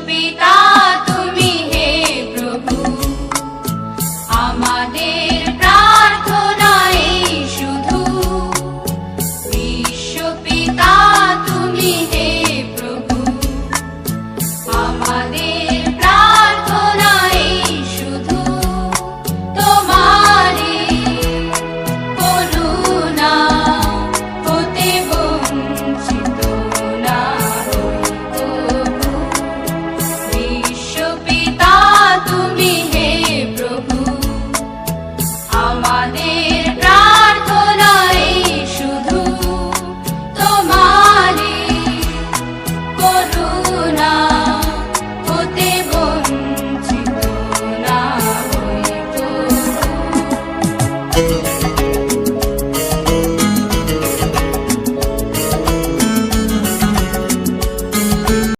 পিতা তুমি হে প্রভু, আমাদের প্রার্থনা এই শুধু। বিশ্বপিতা তুমি হে প্রভু, আমাদের প্রার্থনা এই শুধু। তোমারই করুণা হতে বঞ্চিত না হই তবু। বিশ্বপিতা তুমি হে প্রভু, আমাদের প্রার্থনা এই শুধু। তোমারই করুণা